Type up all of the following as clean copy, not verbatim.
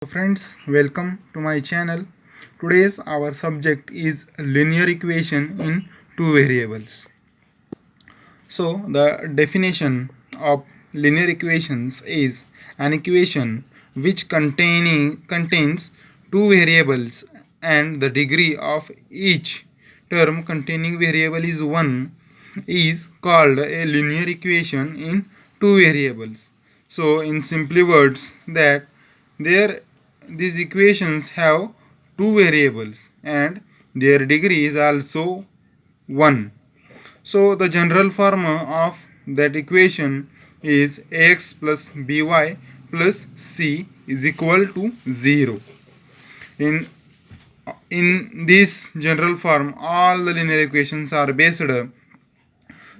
Friends, welcome to my channel. Today's our subject is linear equation in two variables. So the definition of linear equations is an equation which contains two variables and the degree of each term containing variable is 1 is called a linear equation in two variables. So in simply words that there these equations have two variables and their degree is also 1. So the general formula of that equation is ax plus by plus c is equal to 0. In this general form, all the linear equations are based.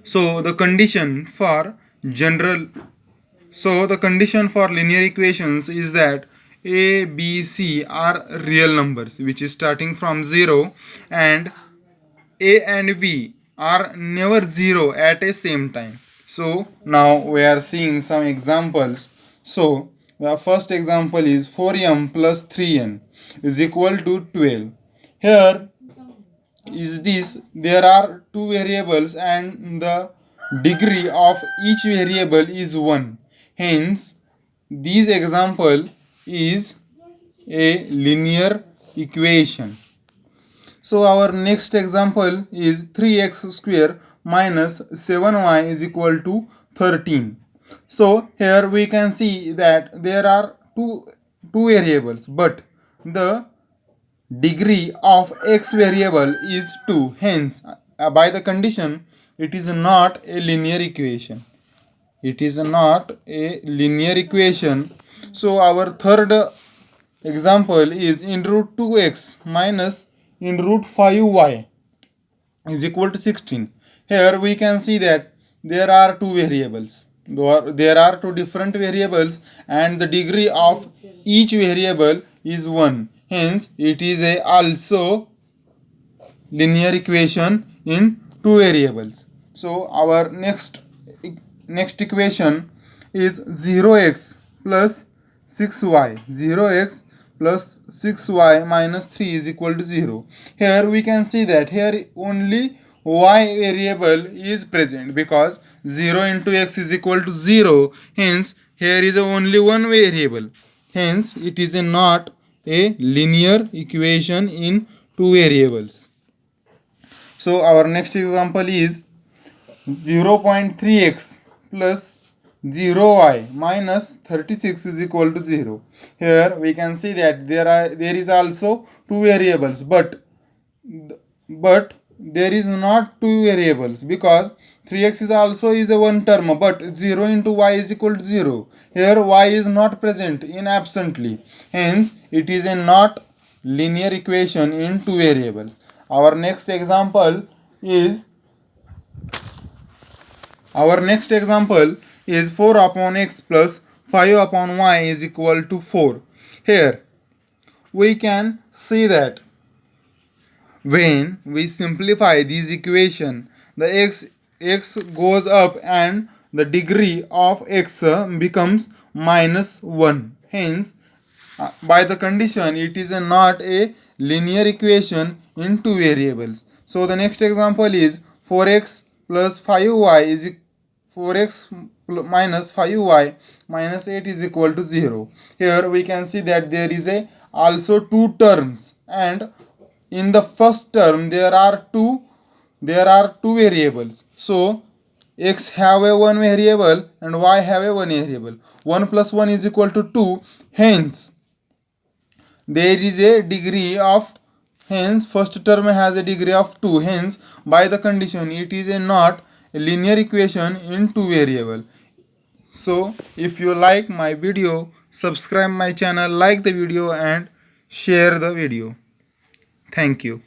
So the condition for general the condition for linear equations is that a, b, c are real numbers which is starting from 0, and a and b are never 0 at a same time. So now we are seeing some examples. So the first example is 4m plus 3n is equal to 12. Here is this, there are two variables and the degree of each variable is 1. Hence this example is a linear equation. So our next example is 3x square minus 7y is equal to 13. So here we can see that there are two variables, but the degree of x variable is 2. Hence by the condition it is not a linear equation. It is not a linear equation. So our third example is in root 2x minus in root 5y is equal to 16. Here we can see that there are two variables. There are two different variables and the degree of each variable is 1. Hence it is a also linear equation in two variables. So our next equation is 0x plus 6y. 0x plus 6y minus 3 is equal to 0. Here we can see that here only y variable is present because 0 into x is equal to 0. Hence here is only one variable. Hence it is not a linear equation in two variables. So our next example is 0.3x plus 0y minus 36 is equal to 0. Here we can see that there is also two variables, but there is not two variables because 3x is also is a one term, but 0 into y is equal to 0. Here y is not present in absently. Hence it is a not linear equation in two variables. Our next example is 4 upon x plus 5 upon y is equal to 4. Here we can see that when we simplify this equation, the x goes up and the degree of x becomes minus 1. Hence by the condition it is not a linear equation in two variables. So the next example is 4x plus 5y is 4x minus 5y minus 8 is equal to 0. Here we can see that there is also two terms, and in the first term there are two variables. So x have a one variable and y have a one variable. 1 plus 1 is equal to 2. Hence there is a degree of, hence first term has a degree of 2. Hence by the condition it is not a linear equation in two variable. So if you like my video, subscribe my channel, like the video and share the video. Thank you.